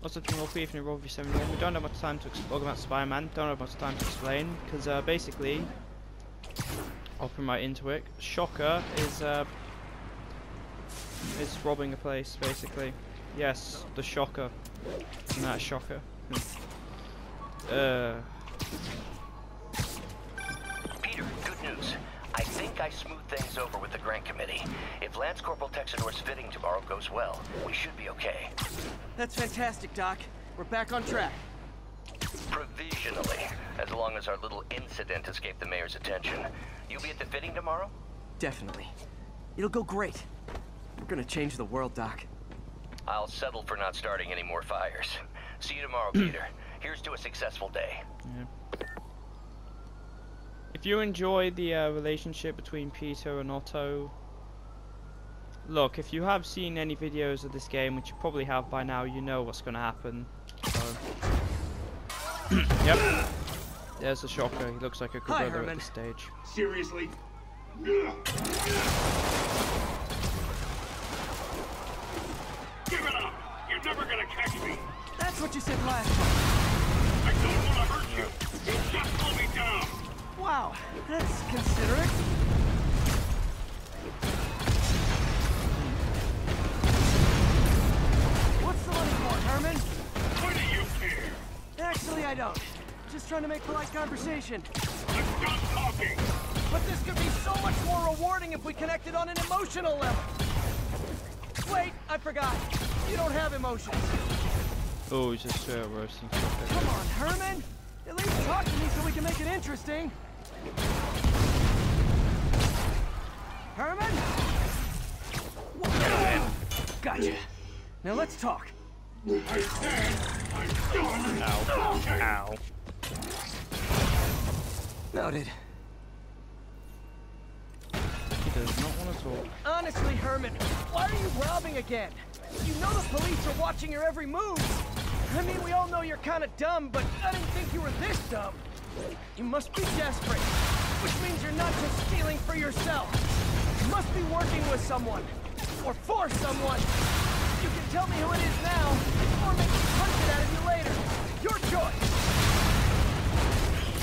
What's up, Team Wolfie, from Wolfie 71. We don't have much time to talk about Spider-Man, don't have much time to explain, because basically, I'll put right into it. Shocker is robbing a place, basically. Yes, the Shocker. Not Shocker. Peter, good news. I think I smoothed things over with the grant committee. If Lance Corporal Texador's fitting tomorrow goes well, we should be okay. That's fantastic, Doc. We're back on track. Provisionally, as long as our little incident escaped the mayor's attention. You'll be at the fitting tomorrow? Definitely. It'll go great. We're gonna change the world, Doc. I'll settle for not starting any more fires. See you tomorrow, Peter. Here's to a successful day. Yeah. If you enjoy the relationship between Peter and Otto, look, if you have seen any videos of this game, which you probably have by now, you know what's going to happen. So. Yep. There's the Shocker. He looks like a good brother at this stage. Seriously? Give it up! You're never gonna catch me! That's what you said last time. I don't want to hurt you! Just slow me down! Wow, that's considerate. What's the money for, Herman? Why do you care? Actually, I don't. Just trying to make polite conversation. I'm done talking! But this could be so much more rewarding if we connected on an emotional level. Wait, I forgot. You don't have emotions. Oh, he's just roasting. Come on, Herman. At least talk to me so we can make it interesting. Herman? Gotcha. Now let's talk. I said I'm done! Ow. Okay. Ow. Noted. He does not want to talk. Honestly, Herman, why are you robbing again? You know the police are watching your every move. I mean, we all know you're kind of dumb, but I didn't think you were this dumb. You must be desperate, which means you're not just stealing for yourself. You must be working with someone, or for someone. You can tell me who it is now, or make me punch it out of you later. Your choice.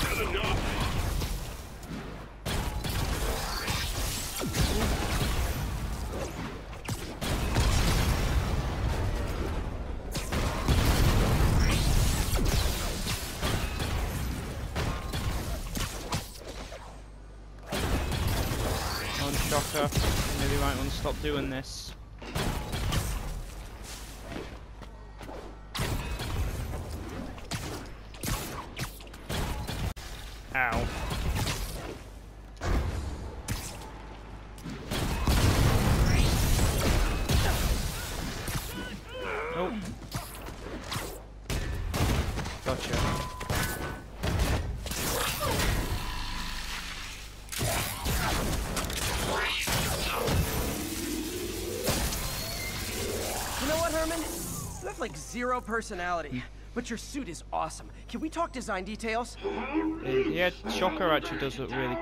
Good enough! Shocker. Maybe you might want to stop doing this. Ow. Oh. Gotcha. Herman? You have like zero personality, but your suit is awesome. Can we talk design details? Yeah, Shocker actually does look really...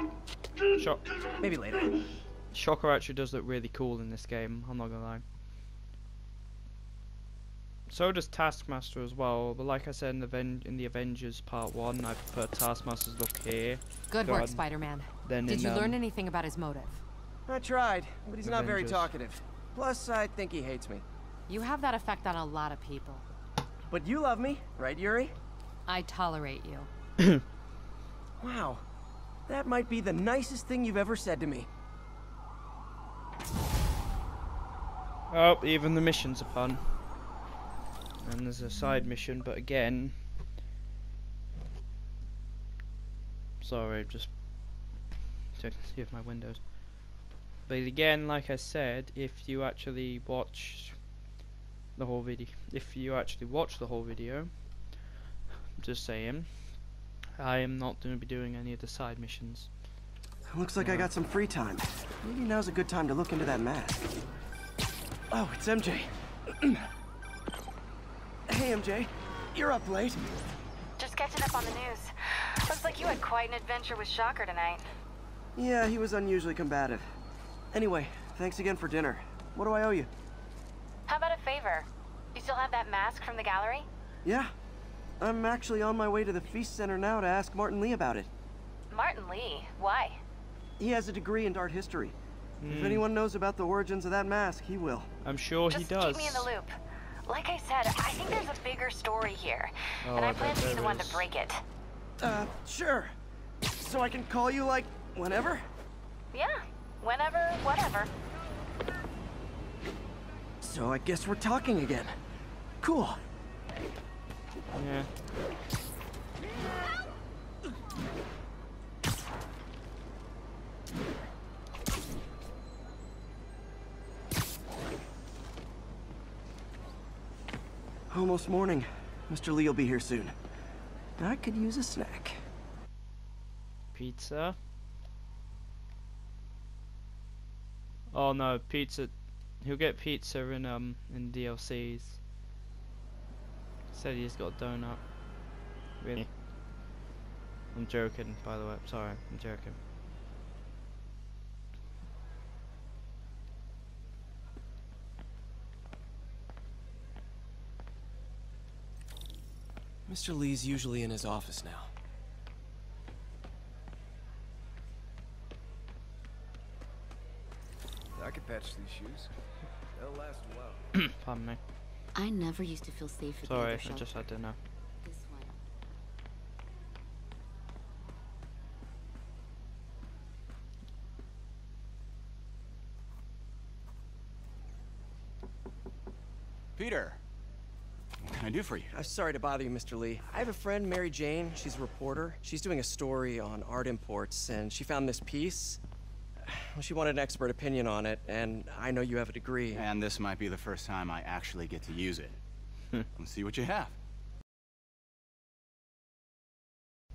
Maybe later. Shocker actually does look really cool in this game, I'm not gonna lie. So does Taskmaster as well, but like I said in the Avengers Part 1, I prefer Taskmaster's look here. Good work, Spider-Man. Did you learn anything about his motive? I tried, but he's not very Avengers. talkative. Plus, I think he hates me. You have that effect on a lot of people. But you love me, right, Yuri? I tolerate you. Wow. That might be the nicest thing you've ever said to me. Oh, even the mission's a pun. And there's a side mission, but again... Sorry, just checking to see if my windows... But again, like I said, if you actually watch the whole video, just saying, I am not going to be doing any of the side missions. Looks like I got some free time. Maybe now's a good time to look into that mask. Oh, it's MJ. Hey, MJ. You're up late. Just catching up on the news. Looks like you had quite an adventure with Shocker tonight. Yeah, he was unusually combative. Anyway, thanks again for dinner. What do I owe you? How about a favor? You still have that mask from the gallery? Yeah. I'm actually on my way to the Feast Center now to ask Martin Lee about it. Martin Lee? Why? He has a degree in art history. If anyone knows about the origins of that mask, he will. I'm sure he does. Just keep me in the loop. Like I said, I think there's a bigger story here. And I plan to be the one to break it. Sure. So I can call you, like, whenever? Yeah. Whenever, whatever. So I guess we're talking again. Cool. Yeah. Almost morning. Mr. Lee will be here soon. I could use a snack. Pizza. Oh no, pizza. He'll get pizza in DLCs. Said he's got a donut. Really? I'm joking, by the way. Sorry, I'm joking. Mr. Lee's usually in his office now. I could patch these shoes. They'll last a while. Pardon me. I never used to feel safe at the Sorry, other I shelter. just had to know. This one. Peter, what can I do for you? I'm sorry to bother you, Mr. Lee. I have a friend, Mary Jane. She's a reporter. She's doing a story on art imports, and she found this piece. Well, she wanted an expert opinion on it, and I know you have a degree. And this might be the first time I actually get to use it. Let's see what you have.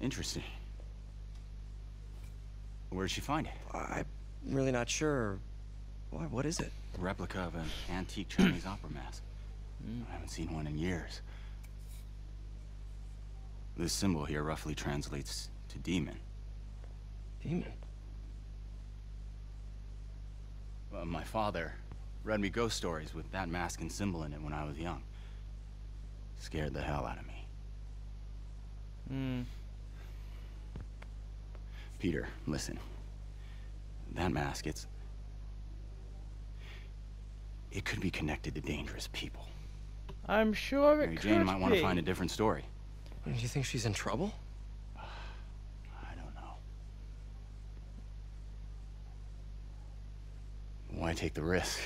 Interesting. Where'd she find it? I'm really not sure. Why, what is it? A replica of an antique Chinese opera mask. I haven't seen one in years. This symbol here roughly translates to demon. Demon? Well, my father read me ghost stories with that mask and symbol in it when I was young. Scared the hell out of me. Peter, listen. That mask, it could be connected to dangerous people. I'm sure it Mary could Jane might want be. to find a different story. Do you think she's in trouble? I don't know. Why take the risk?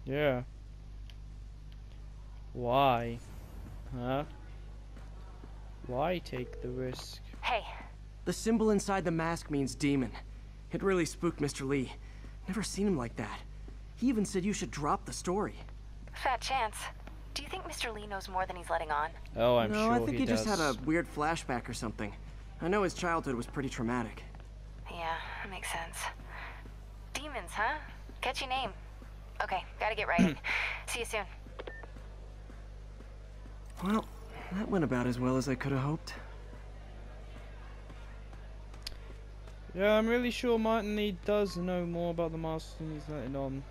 Yeah. Why? Huh? Why take the risk? Hey, The symbol inside the mask means demon. It really spooked Mr. Lee. Never seen him like that. He even said you should drop the story. fat chance. Do you think Mr. Lee knows more than he's letting on? Oh, I'm No, sure I think he does. just had a weird flashback or something. I know his childhood was pretty traumatic. Yeah, that makes sense. Demons, huh? Catchy name. Okay, gotta get writing. See you soon. Well, that went about as well as I could have hoped. Yeah, I'm really sure Martin Lee does know more about the mask than he's letting on.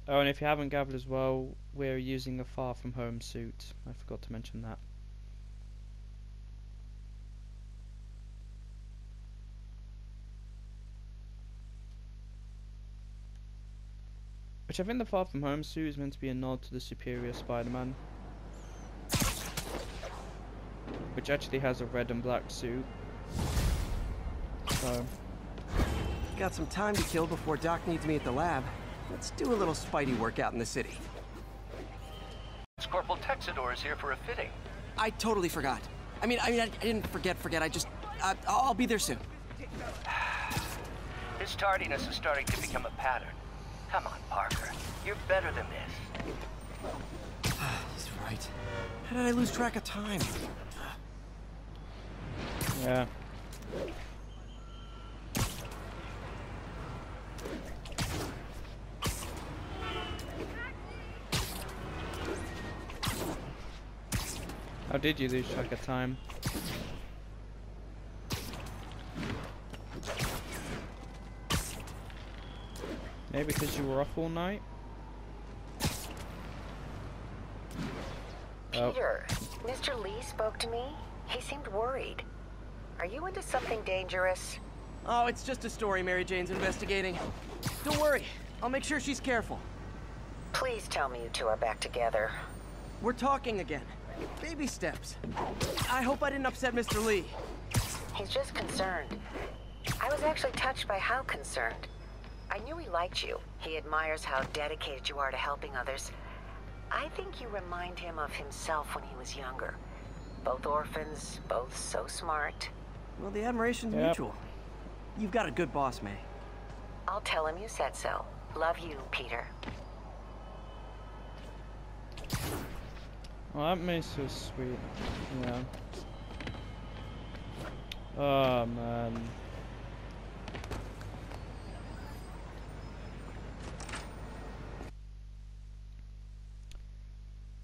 Oh, and if you haven't gathered as well, we're using a Far From Home suit. I forgot to mention that. Which I think the Far From Home suit is meant to be a nod to the Superior Spider-Man. Which actually has a red and black suit. So... Got some time to kill before Doc needs me at the lab. Let's do a little Spidey workout in the city. Corporal Texador is here for a fitting. I totally forgot. I didn't forget. I'll be there soon. His tardiness is starting to become a pattern. Come on, Parker. You're better than this. He's right. How did I lose track of time? yeah. Or did you lose track of time? Maybe because you were up all night? Peter, Mr. Lee spoke to me. He seemed worried. Are you into something dangerous? Oh, it's just a story Mary Jane's investigating. Don't worry, I'll make sure she's careful. Please tell me you two are back together. We're talking again. Baby steps. I hope I didn't upset Mr. Lee. He's just concerned. I was actually touched by how concerned. I knew he liked you. He admires how dedicated you are to helping others. I think you remind him of himself when he was younger. Both orphans, both so smart. Well, the admiration's mutual. You've got a good boss, May. I'll tell him you said so. Love you, Peter. Well, that May's so sweet. Yeah. Oh, man.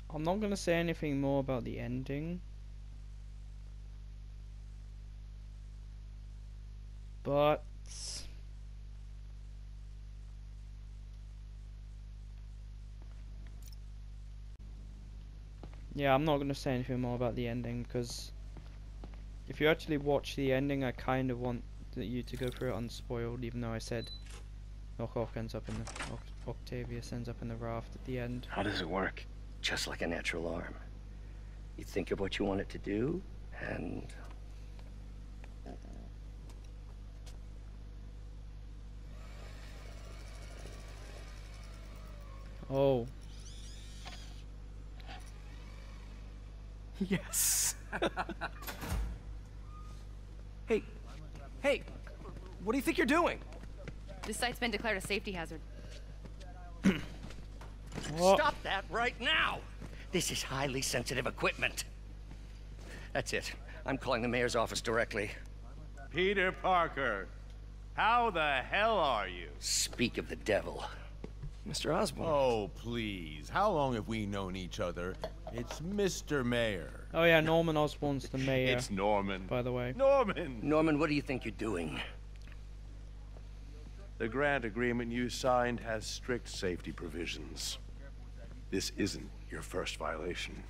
I'm not gonna say anything more about the ending, but yeah, I'm not gonna say anything more about the ending because if you actually watch the ending, I kind of want you to go through it unspoiled, even though I said Ock ends up in the Octavius ends up in the raft at the end. How does it work? Just like a natural arm. You think of what you want it to do, and... Oh. Yes. Hey, what do you think you're doing? This site's been declared a safety hazard. Stop that right now! This is highly sensitive equipment. That's it. I'm calling the mayor's office directly. Peter Parker, how the hell are you? Speak of the devil. Mr. Osborn. Oh, please. How long have we known each other? It's Mr. Mayor. Oh yeah, Norman Osborn's the mayor. It's Norman. By the way. Norman! Norman, what do you think you're doing? The grant agreement you signed has strict safety provisions. This isn't your first violation.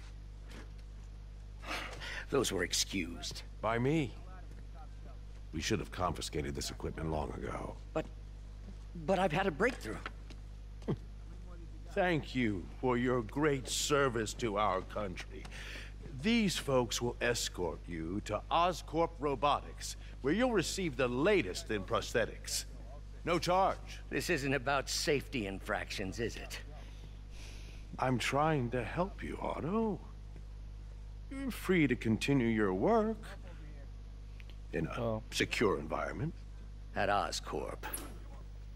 Those were excused. By me. We should have confiscated this equipment long ago. But I've had a breakthrough. Thank you for your great service to our country. These folks will escort you to Oscorp Robotics, where you'll receive the latest in prosthetics. No charge. This isn't about safety infractions, is it? I'm trying to help you, Otto. You're free to continue your work in a secure environment. At Oscorp.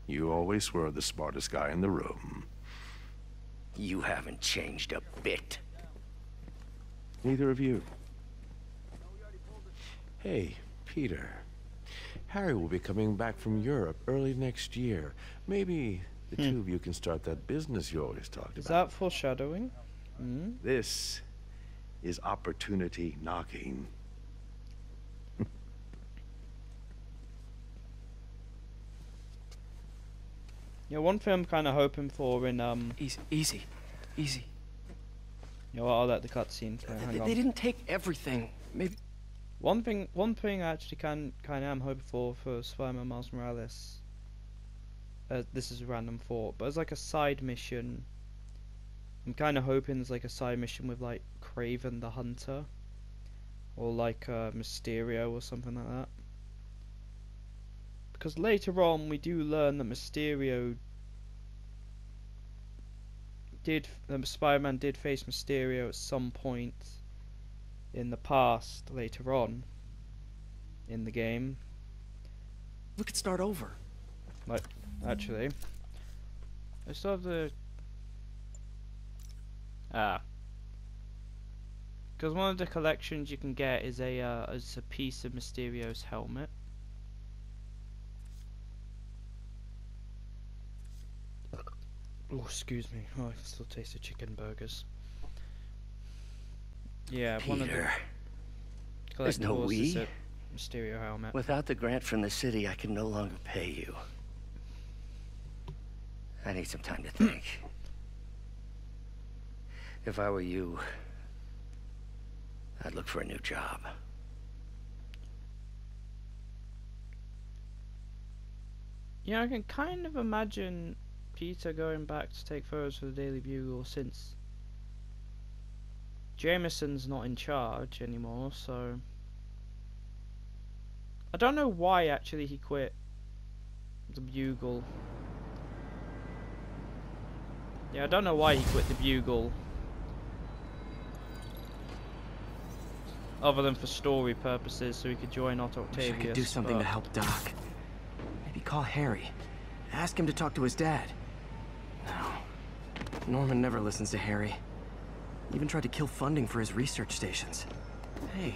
You always were the smartest guy in the room. You haven't changed a bit. Neither of you. Hey, Peter. Harry will be coming back from Europe early next year. Maybe the two of you can start that business you always talked about. Is that foreshadowing? This is opportunity knocking. Yeah, one thing I'm kind of hoping for in Easy. You know what, I'll let the cutscene play. Hang on. They didn't take everything. Maybe. One thing I actually kind of am hoping for Spider-Man Miles Morales. This is a random thought, but as like a side mission, I'm kind of hoping there's like a side mission with like Kraven the Hunter, or like Mysterio or something like that. Because later on we do learn that Spider-Man did face Mysterio at some point in the past, later on in the game. We could start over. Like, actually, I still have the because one of the collections you can get is a piece of Mysterio's helmet. Oh, excuse me. Oh, I can still taste the chicken burgers. Yeah, Peter. one of the There's no we. Mysterio helmet. Without the grant from the city, I can no longer pay you. I need some time to think. If I were you, I'd look for a new job. Yeah, I can kind of imagine Peter going back to take photos for the Daily Bugle since Jameson's not in charge anymore, so I don't know why actually he quit the Bugle. Yeah, I don't know why he quit the Bugle. Other than for story purposes, so he could join Otto Octavius. Wish I could do something to help Doc. Maybe call Harry. Ask him to talk to his dad. No. Norman never listens to Harry. Even tried to kill funding for his research stations. Hey,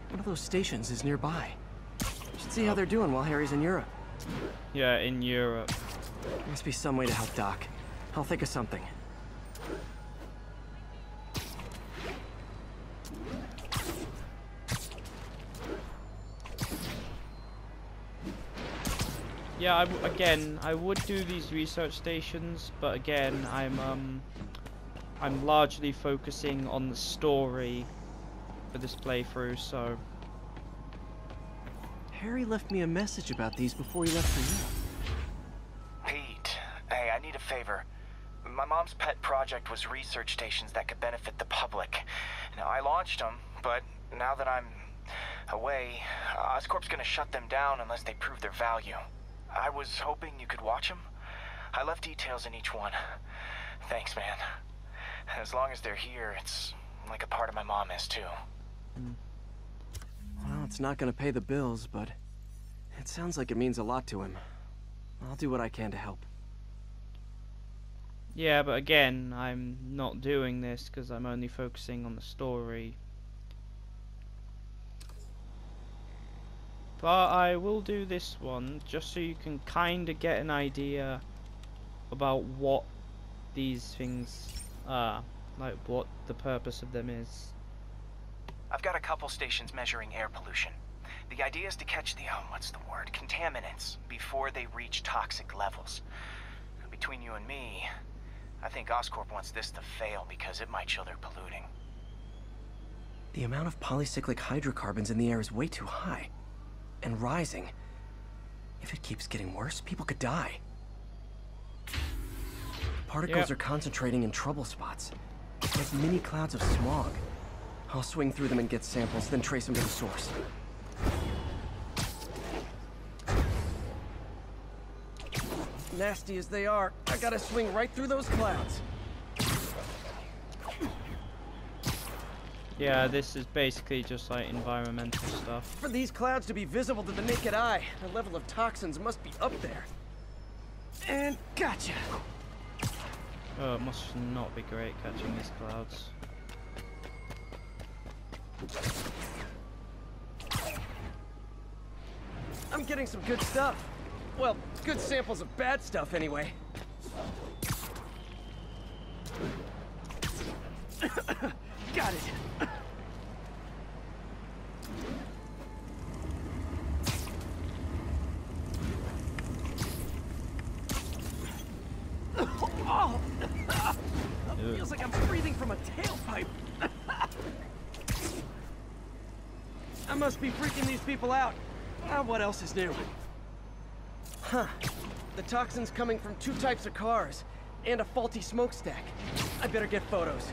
one of those stations is nearby. Should see how they're doing while Harry's in Europe. Yeah, in Europe. There must be some way to help Doc. I'll think of something. Yeah, again, I would do these research stations, but again, I'm largely focusing on the story for this playthrough, so... Harry left me a message about these before he left for you. Pete, hey, I need a favor. My mom's pet project was research stations that could benefit the public. Now, I launched them, but now that I'm away, Oscorp's gonna shut them down unless they prove their value. I was hoping you could watch them. I left details in each one. Thanks, man. As long as they're here, it's like a part of my mom is, too. Well, it's not gonna pay the bills, but it sounds like it means a lot to him. I'll do what I can to help. Yeah, but again, I'm not doing this because I'm only focusing on the story. But I will do this one just so you can kind of get an idea about what these things are, like what the purpose of them is. I've got a couple stations measuring air pollution. The idea is to catch the, what's the word, contaminants before they reach toxic levels. Between you and me, I think Oscorp wants this to fail because it might show they're polluting. The amount of polycyclic hydrocarbons in the air is way too high. And rising. If it keeps getting worse, people could die. The particles are concentrating in trouble spots, like mini clouds of smog. I'll swing through them and get samples, then trace them to the source. Nasty as they are, I gotta swing right through those clouds. Yeah, this is basically just like environmental stuff. For these clouds to be visible to the naked eye, the level of toxins must be up there. And gotcha! Oh, it must not be great catching these clouds. I'm getting some good stuff. Well, good samples of bad stuff anyway. Got it. Oh! Feels like I'm breathing from a tailpipe. I must be freaking these people out. What else is new? Huh. The toxin's coming from 2 types of cars and a faulty smokestack. I better get photos.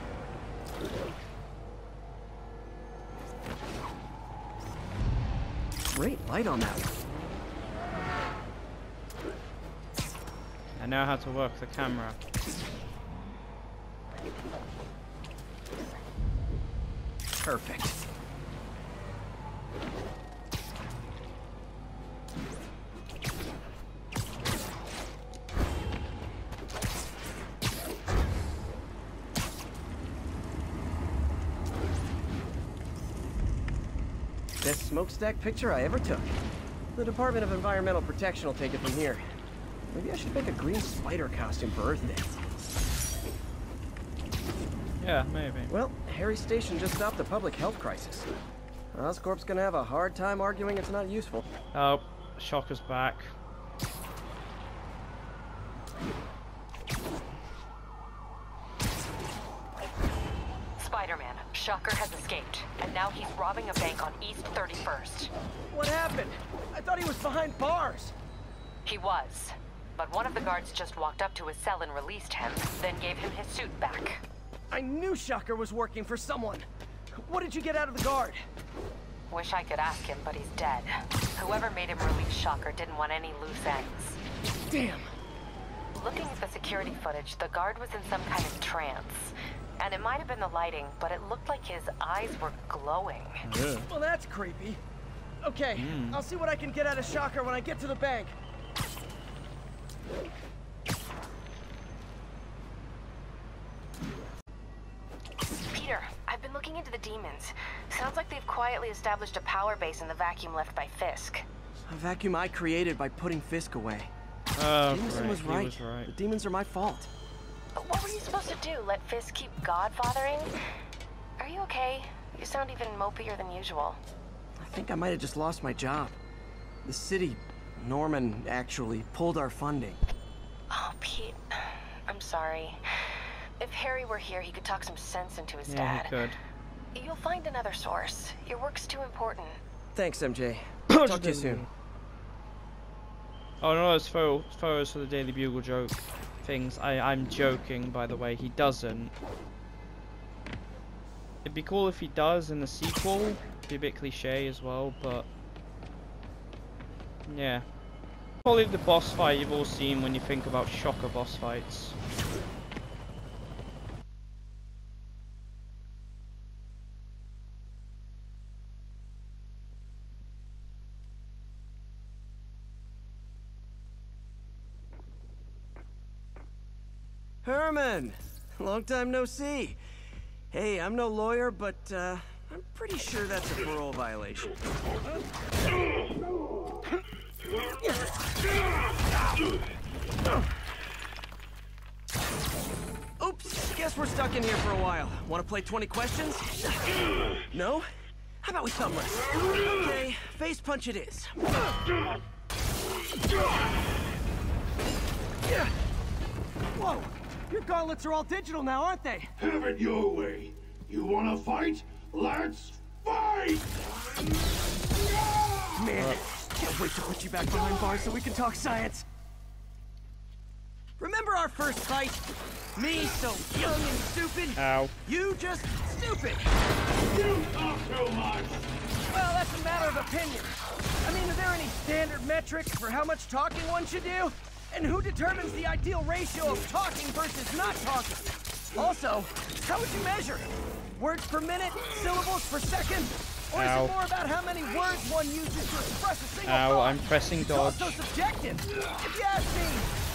Great light on that one. I know how to work the camera. Perfect. Best smokestack picture I ever took. The Department of Environmental Protection will take it from here. Maybe I should make a green spider costume for Earth Day. Yeah, maybe. Well, Harry's station just stopped a public health crisis. Oscorp's gonna have a hard time arguing it's not useful. Oh, Shocker's back. Spider-Man, Shocker has escaped, and now he's robbing a bank on East 31st. What happened? I thought he was behind bars. He was, but one of the guards just walked up to his cell and released him, then gave him his suit back. I knew Shocker was working for someone. What did you get out of the guard? Wish I could ask him, but he's dead. Whoever made him release Shocker didn't want any loose ends. Damn. Looking at the security footage, the guard was in some kind of trance. And it might have been the lighting, but it looked like his eyes were glowing. Yeah. Well, that's creepy. Okay, I'll see what I can get out of Shocker when I get to the bank. Peter, I've been looking into the demons. Sounds like they've quietly established a power base in the vacuum left by Fisk. A vacuum I created by putting Fisk away. Jameson was right. The demons are my fault. But what were you supposed to do? Let Fisk keep godfathering? Are you okay? You sound even mopier than usual. I think I might have just lost my job. The city, Norman, actually pulled our funding. Oh, Pete. I'm sorry. If Harry were here, he could talk some sense into his Yeah, dad. he could. You'll find another source. Your work's too important. Thanks, MJ. Talk to you soon. Oh no, it's photos for the Daily Bugle joke things. I'm joking, by the way. He doesn't. It'd be cool if he does in the sequel. It'd be a bit cliche as well, but yeah. Probably the boss fight you've all seen when you think about Shocker boss fights. Herman! Long time no see. Hey, I'm no lawyer, but I'm pretty sure that's a parole violation. Oops, guess we're stuck in here for a while. Want to play 20 questions? No? How about we thumb wrestle? Okay, face punch it is. Whoa! Your gauntlets are all digital now, aren't they? Have it your way. You wanna fight? Let's fight! Man, can't wait to put you back behind bars so we can talk science. Remember our first fight? Me so young and stupid. Ow. You just stupid. You talk too much. Well, that's a matter of opinion. I mean, are there any standard metrics for how much talking one should do? And who determines the ideal ratio of talking versus not talking? Also, how would you measure? Words per minute? Syllables per second? Or is it more about how many words one uses to express a single thought? I'm pressing dodge. It's also subjective. If you ask me,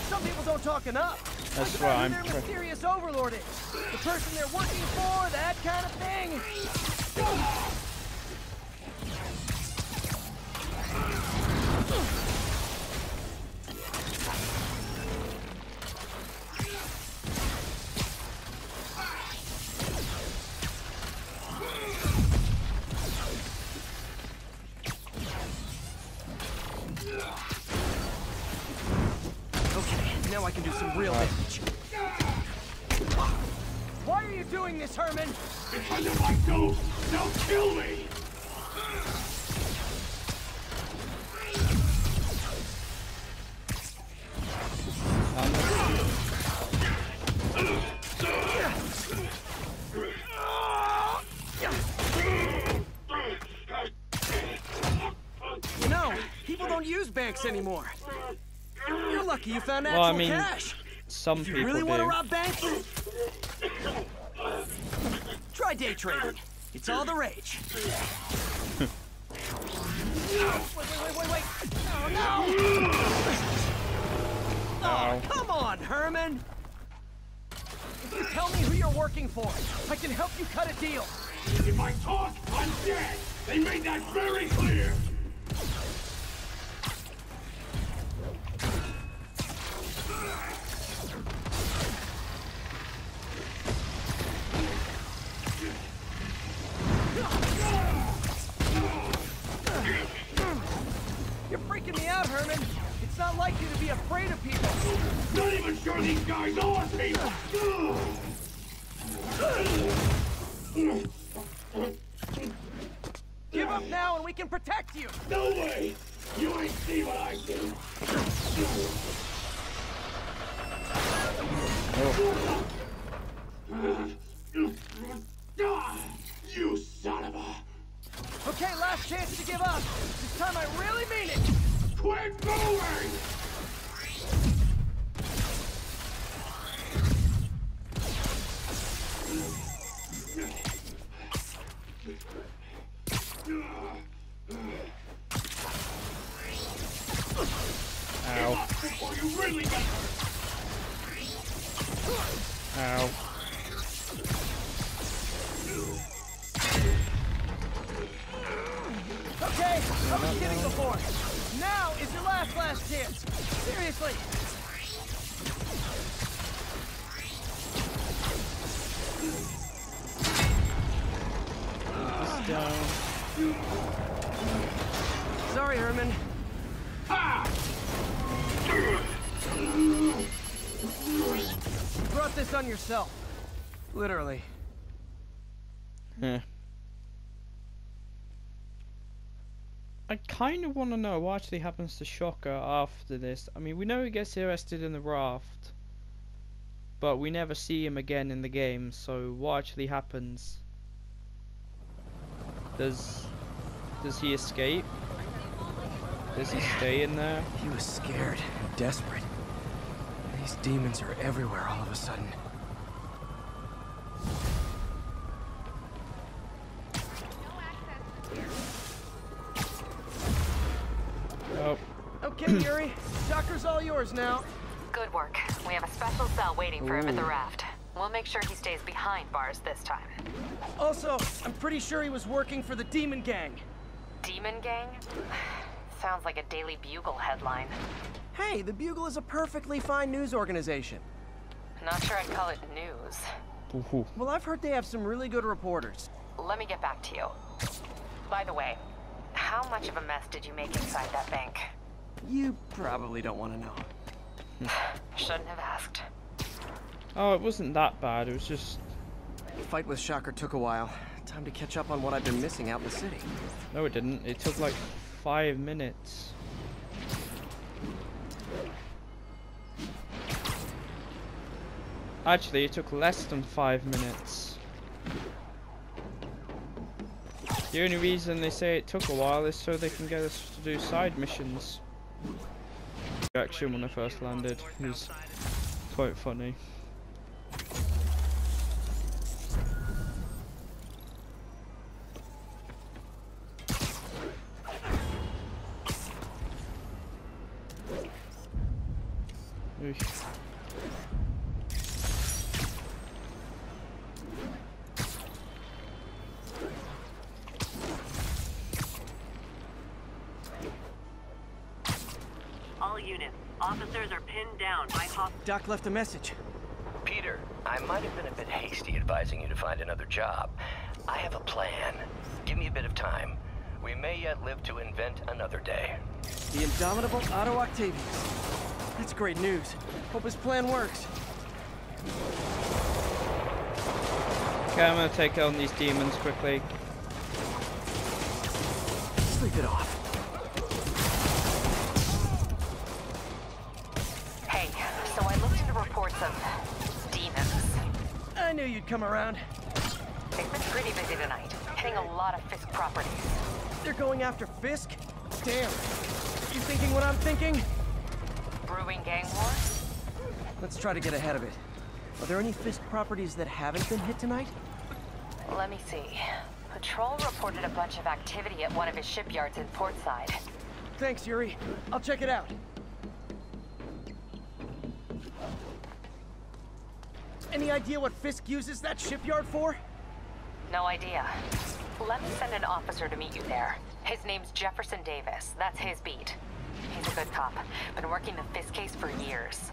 some people don't talk enough. That's why I'm their mysterious overlord is. The person they're working for, that kind of thing. Now I can do some real damage. Why are you doing this, Herman? Because if I don't, they'll kill me! You know, people don't use banks anymore. You're lucky you found actual cash. Some people do. You really want to rob banks? Try day trading. It's all the rage. Wait. Oh, no! Oh, come on, Herman! If you tell me who you're working for, I can help you cut a deal. If I talk, I'm dead! They made that very clear! You're freaking me out, Herman. It's not like you to be afraid of people. Not even sure these guys are people. Give up now and we can protect you. No way. You ain't see what I do. You son of a... Okay, last chance to give up. This time I really mean it. Quit moving! Ow. Before you really get... Ow. Okay, I was kidding before. Now is your last chance. Seriously. This down. Sorry, Herman. You brought this on yourself. Literally. I kind of want to know what actually happens to Shocker after this. I mean, we know he gets arrested in the raft, but we never see him again in the game, so what actually happens? Does he escape? Does he stay in there? He was scared and desperate. These demons are everywhere all of a sudden. Oh. Okay, Yuri. Shocker's all yours now. Good work. We have a special cell waiting for him at the raft. We'll make sure he stays behind bars this time. Also, I'm pretty sure he was working for the Demon Gang. Demon Gang? Sounds like a Daily Bugle headline. Hey, the Bugle is a perfectly fine news organization. Not sure I'd call it news. Well, I've heard they have some really good reporters. Let me get back to you. By the way, how much of a mess did you make inside that bank? You probably don't want to know. Shouldn't have asked. Oh, it wasn't that bad. It was just... The fight with Shocker took a while. Time to catch up on what I've been missing out in the city. No, it didn't. It took like 5 minutes. Actually, it took less than 5 minutes. The only reason they say it took a while is so they can get us to do side missions. Reaction when I first landed was quite funny. Oof. All units, officers are pinned down by Doc left a message. Peter, I might have been a bit hasty advising you to find another job. I have a plan. Give me a bit of time. We may yet live to invent another day. The indomitable Otto Octavius. That's great news. Hope his plan works. Okay, I'm gonna take on these demons quickly. Sleep it off. Hey, so I looked into reports of demons. I knew you'd come around. They've been pretty busy tonight, hitting a lot of Fisk properties. They're going after Fisk? Damn. You thinking what I'm thinking? Brewing gang war? Let's try to get ahead of it. Are there any Fisk properties that haven't been hit tonight? Let me see. Patrol reported a bunch of activity at one of his shipyards in Portside. Thanks, Yuri. I'll check it out. Any idea what Fisk uses that shipyard for? No idea. Let me send an officer to meet you there. His name's Jefferson Davis. That's his beat. He's a good cop. Been working the Fisk case for years.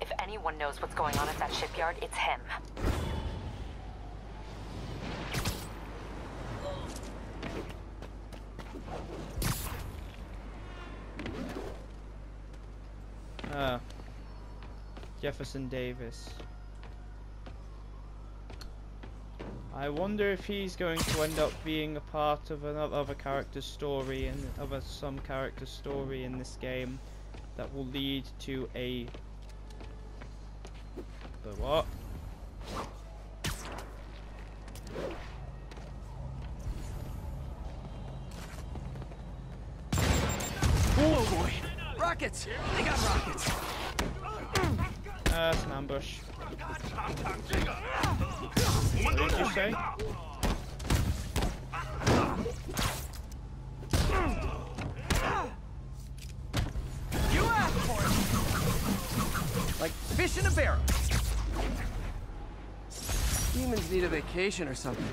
If anyone knows what's going on at that shipyard, it's him. Jefferson Davis. I wonder if he's going to end up being a part of another character's story and some character's story in this game that will lead to a what? Oh boy! Rockets! They got rockets! It's an ambush. What did you say? You asked for it! Like fish in a barrel. Demons need a vacation or something.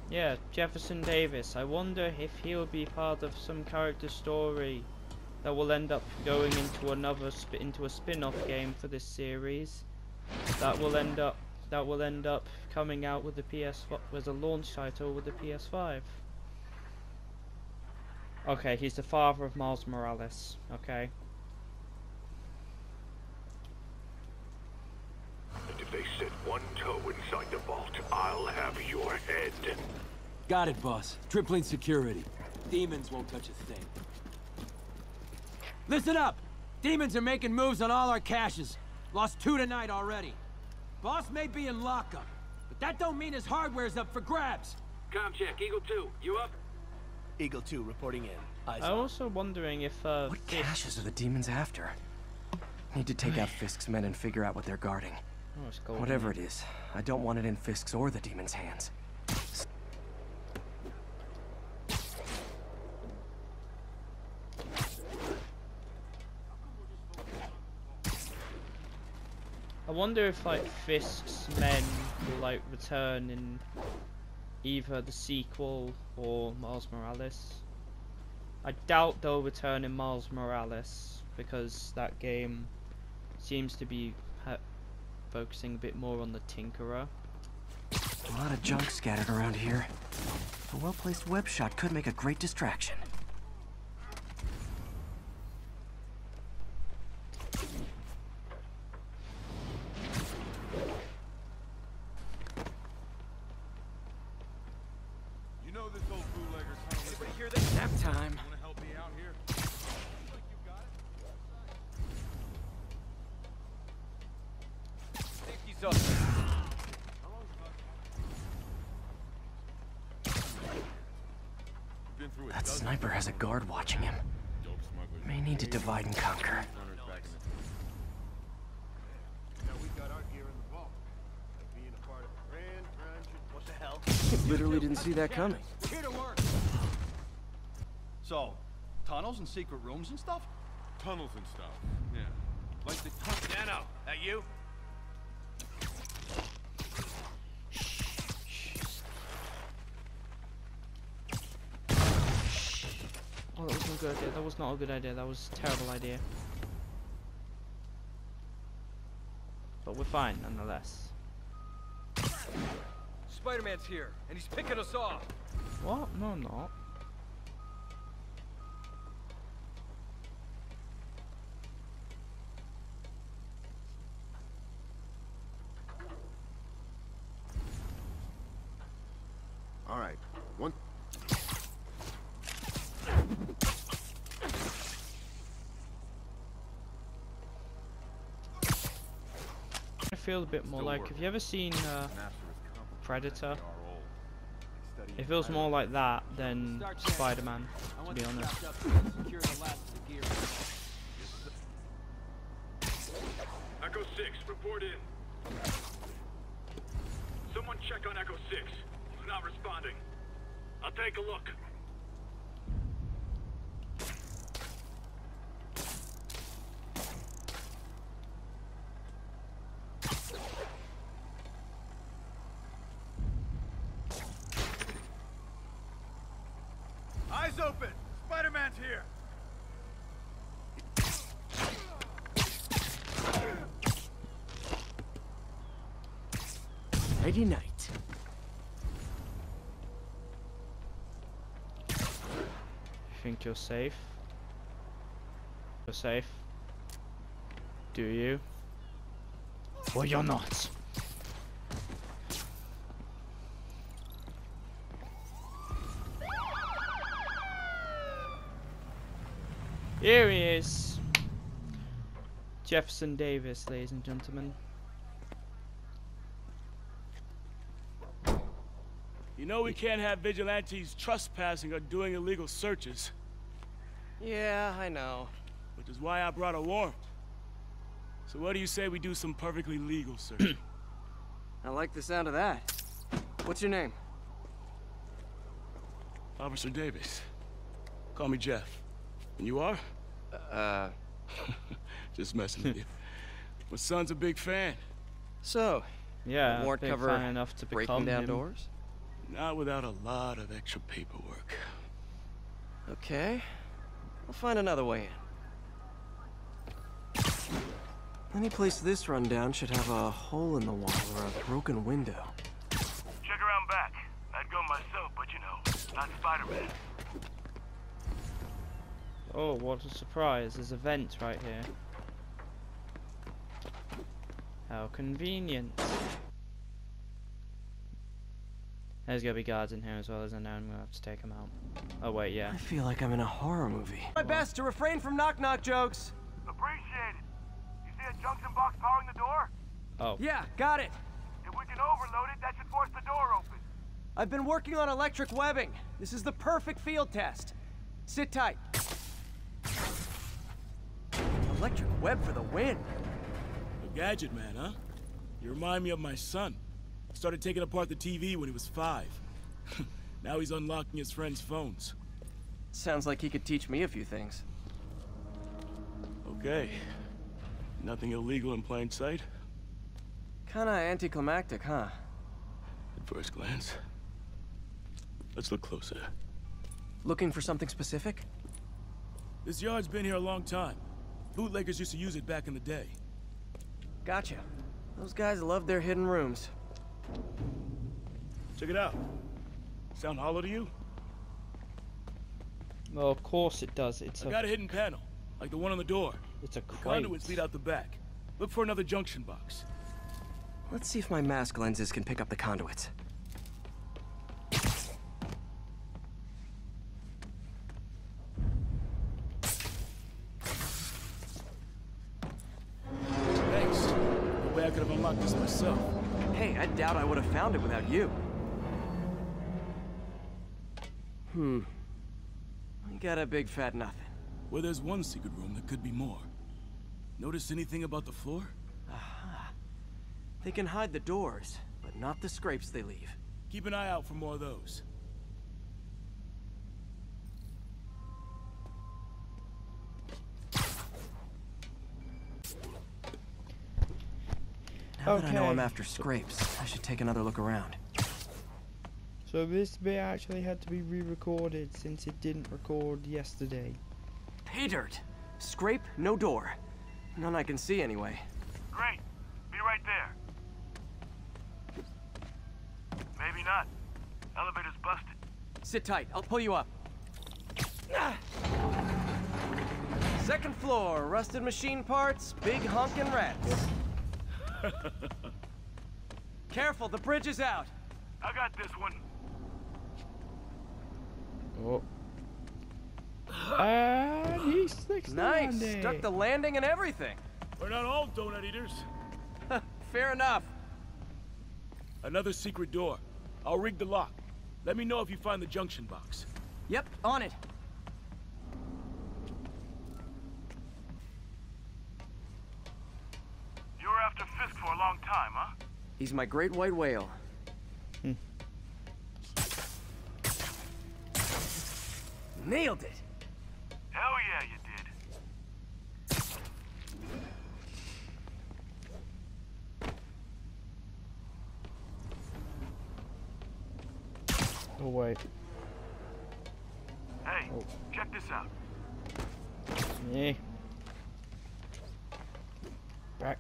Yeah, Jefferson Davis. I wonder if he'll be part of some character story that will end up going into into a spin-off game for this series. That will end up coming out with the PS5 as a launch title with the PS5. Okay, he's the father of Miles Morales. Okay. And if they set one toe inside the vault, I'll have your head. Got it, boss. Tripling security. Demons won't touch a thing. Listen up! Demons are making moves on all our caches. Lost 2 tonight already. Boss may be in lockup, but that don't mean his hardware's up for grabs. Com check, Eagle 2, you up? Eagle 2 reporting in. Eyes I'm on. also wondering if What caches are the demons after? Need to take out Fisk's men and figure out what they're guarding. Oh, it's golden. Whatever it is, I don't want it in Fisk's or the demons' hands. I wonder if like Fisk's men will like return in either the sequel or Miles Morales. I doubt they'll return in Miles Morales because that game seems to be focusing a bit more on the Tinkerer. A lot of junk scattered around here. A well-placed web shot could make a great distraction. You know this old bootlegger's hungry. Anybody hear this? Nap time. Want to help me out here? Safety's up. That sniper has a guard watching him. May need to divide and conquer. What the hell? Literally didn't see that coming. Here to work. So, tunnels and secret rooms and stuff? Tunnels and stuff. Yeah. Like the Nano, that you? Oh, that was not a good idea. That was not a good idea. That was a terrible idea. But we're fine nonetheless. Spider-Man's here, and he's picking us off. What? No, I'm not. All right. One. I feel a bit more like, have you ever seen Predator? It feels more like that than Spider-Man, to be honest. Echo 6, report in. Someone check on Echo 6. He's not responding. I'll take a look. Eyes open! Spider-Man's here! Nighty night. think you're safe? You're safe? Do you? Or you're not? Here he is. Jefferson Davis, ladies and gentlemen. You know we can't have vigilantes trespassing or doing illegal searches. Yeah, I know. Which is why I brought a warrant. So what do you say we do some perfectly legal search? I like the sound of that. What's your name? Officer Davis. Call me Jeff. And you are? Just messing with you. My son's a big fan. So, yeah, warrant big cover fan enough to breaking become down him. doors? Not without a lot of extra paperwork. Okay. I'll find another way in. Any place this rundown should have a hole in the wall or a broken window. Check around back. I'd go myself, but you know, not Spider-Man. Oh, what a surprise. There's a vent right here. How convenient. There's gonna be guards in here as well, isn't there? I'm gonna have to take them out. Oh wait, yeah. I feel like I'm in a horror movie. My best to refrain from knock-knock jokes. Appreciate it. You see a junction box powering the door? Oh. Yeah, got it. If we can overload it, that should force the door open. I've been working on electric webbing. This is the perfect field test. Sit tight. Electric web for the win. A gadget man, huh? You remind me of my son. Started taking apart the TV when he was 5. Now he's unlocking his friends' phones. Sounds like he could teach me a few things. Okay. Nothing illegal in plain sight? Kinda anticlimactic, huh? At first glance. Let's look closer. Looking for something specific? This yard's been here a long time. Bootleggers used to use it back in the day. Gotcha. Those guys love their hidden rooms. Check it out. Sound hollow to you? Well, of course it does. It's I got a hidden panel, like the one on the door. It's a The crate. conduits lead out the back. Look for another junction box. Let's see if my mask lenses can pick up the conduits. Thanks. No way I could have unlocked this myself. Hey, I doubt I would have found it without you. I got a big fat nothing. Well, there's one secret room that could be more. Notice anything about the floor? Aha. They can hide the doors, but not the scrapes they leave. Keep an eye out for more of those. Now that I know I'm after scrapes, I should take another look around. So this bit actually had to be re-recorded since it didn't record yesterday. Pay dirt! Scrape, no door. None I can see anyway. Great. Be right there. Maybe not. Elevator's busted. Sit tight, I'll pull you up. Second floor, rusted machine parts, big honkin' rats. Careful, the bridge is out. I got this one. Oh. And he sticks the Nice, landing. stuck the landing and everything. We're not all donut eaters. Fair enough. Another secret door. I'll rig the lock. Let me know if you find the junction box. Yep, on it. You were after Fisk for a long time, huh? He's my great white whale. Nailed it. Hell yeah, you did. Oh wait. Hey, check this out. Yeah. Back.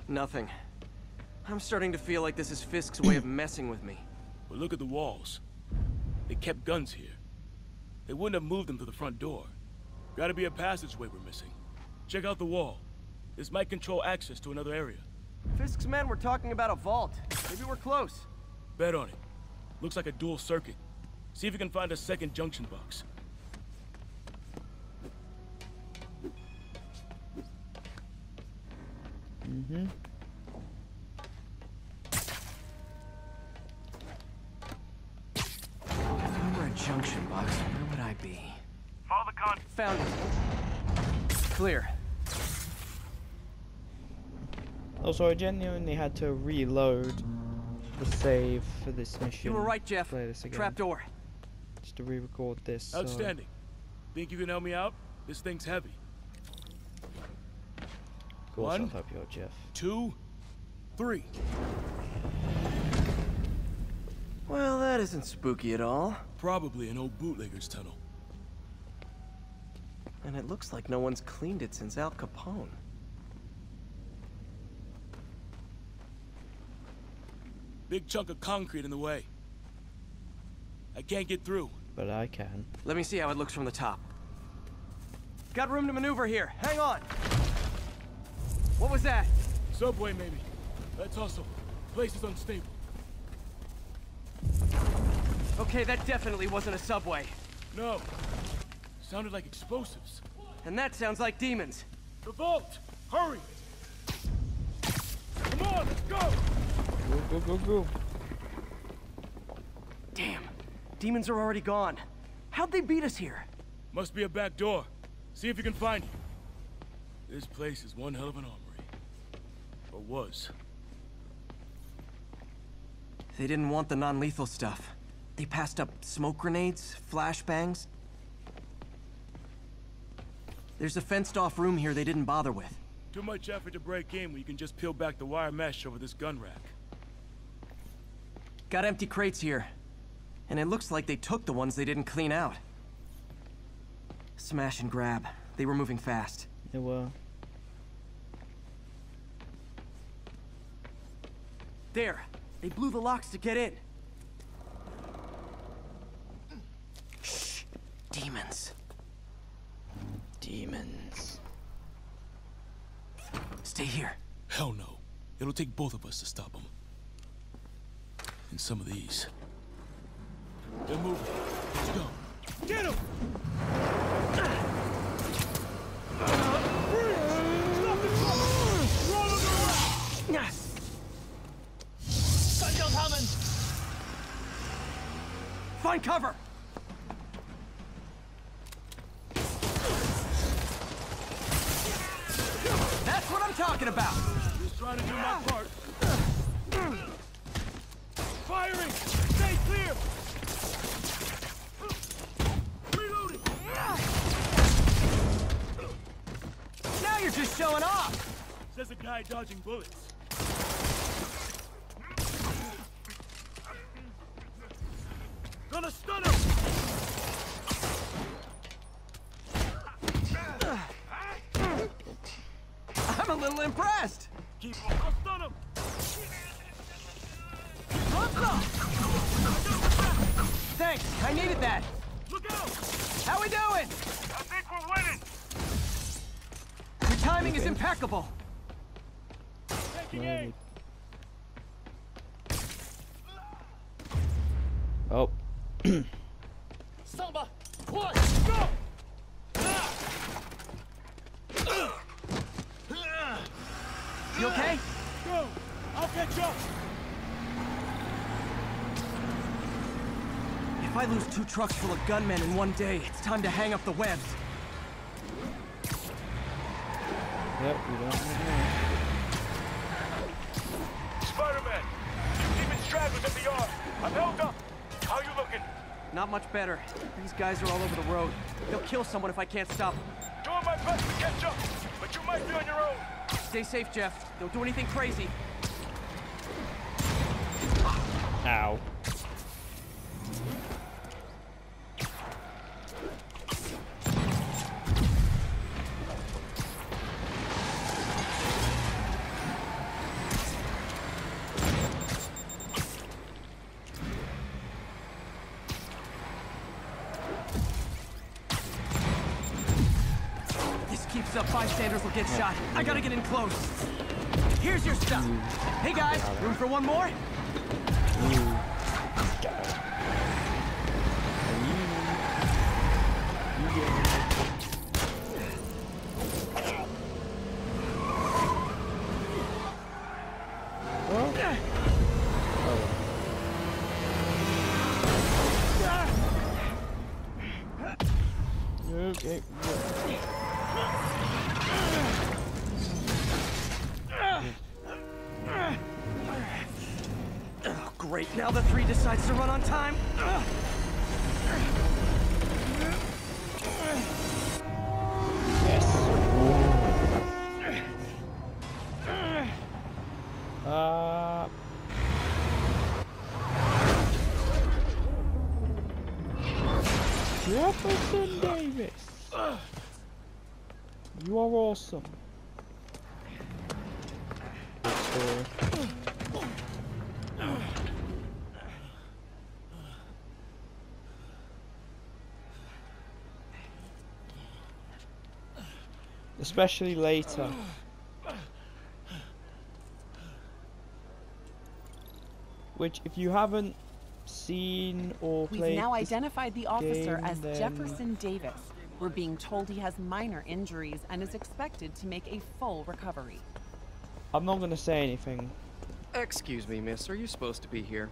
Nothing. I'm starting to feel like this is Fisk's way of messing with me. But look at the walls. They kept guns here. They wouldn't have moved them to the front door. Gotta be a passageway we're missing. Check out the wall. This might control access to another area. Fisk's men were talking about a vault. Maybe we're close. Bet on it. Looks like a dual circuit. See if you can find a second junction box. Mm-hmm. If I were a junction box, where would I be? Follow the con. Found it. Clear. Also, I genuinely had to reload the save for this mission. You were right, Jeff. Play this again. Trapdoor. Just to re-record this. Outstanding. Think you can help me out? This thing's heavy. Of course, I'll One, help you out, Jeff. 2, 3. Well, that isn't spooky at all. Probably an old bootlegger's tunnel. And it looks like no one's cleaned it since Al Capone. Big chunk of concrete in the way. I can't get through. But I can. Let me see how it looks from the top. Got room to maneuver here. Hang on. What was that? Subway, maybe. Let's hustle. Place is unstable. Okay, that definitely wasn't a subway. No. Sounded like explosives. And that sounds like demons. The vault! Hurry! Come on, let's go! Go, go, go, go. Damn. Demons are already gone. How'd they beat us here? Must be a back door. See if you can find it. This place is one hell of an armory. Or was. They didn't want the non-lethal stuff. They passed up smoke grenades, flashbangs. There's a fenced-off room here they didn't bother with. Too much effort to break in when you can just peel back the wire mesh over this gun rack. Got empty crates here. And it looks like they took the ones they didn't clean out. Smash and grab. They were moving fast. They were. There. They blew the locks to get in. Shh. Demons. Demons. Stay here. Hell no. It'll take both of us to stop them. And some of these. They're moving. Let's go. Get him! Stop the truck! Roll on the rack! Gunshot coming! Find cover! That's what I'm talking about! Just trying to do my part. Firing! Stay clear! Reloading! Now you're just showing off! Says a guy dodging bullets. Gonna stun him! I'm a little impressed! Keep him. I'll stun him! Thanks, I needed that! Look out! How we doing? I think we're winning. Your timing is impeccable! Taking aim! Oh. Samba! One! Go! You okay? Go! I'll catch up! If I lose 2 trucks full of gunmen in one day, it's time to hang up the webs. Yep, we don't know. Spider-Man! Demon stragglers at the yard. I'm held up. How you looking? Not much better. These guys are all over the road. They'll kill someone if I can't stop them. Doing my best to catch up, but you might be on your own. Stay safe, Jeff. Don't do anything crazy. Ow. keeps up, bystanders will get shot. I gotta get in close. Here's your stuff. Hey guys, room for one more? Okay. Oh, great. Now the 3 decides to run on time. Jefferson Davis. You are awesome. Especially later. Which, if you haven't seen or played, we've now identified the officer game, as then... Jefferson Davis. We're being told he has minor injuries and is expected to make a full recovery. I'm not gonna say anything. Excuse me, miss. Are you supposed to be here?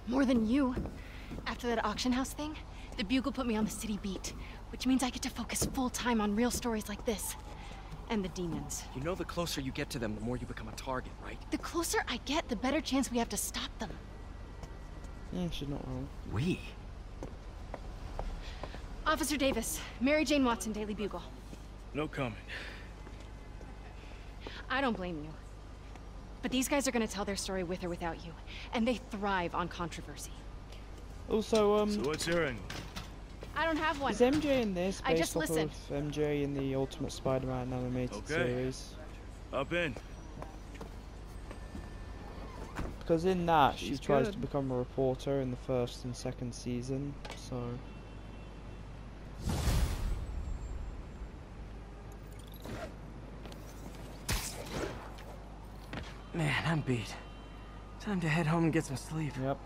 More than you. After that auction house thing, the Bugle put me on the city beat, which means I get to focus full time on real stories like this. And the demons. You know the closer you get to them, the more you become a target, right? The closer I get, the better chance we have to stop them. She's not wrong. We? Officer Davis, Mary Jane Watson, Daily Bugle. No comment. I don't blame you. But these guys are gonna tell their story with or without you. And they thrive on controversy. Also, So what's your angle? I don't have one. Is MJ in this I based just off listened. of MJ in the Ultimate Spider-Man animated series? Up in. Because in that, she She's tries good. to become a reporter in the first and second season, so... Man, I'm beat. Time to head home and get some sleep. Yep.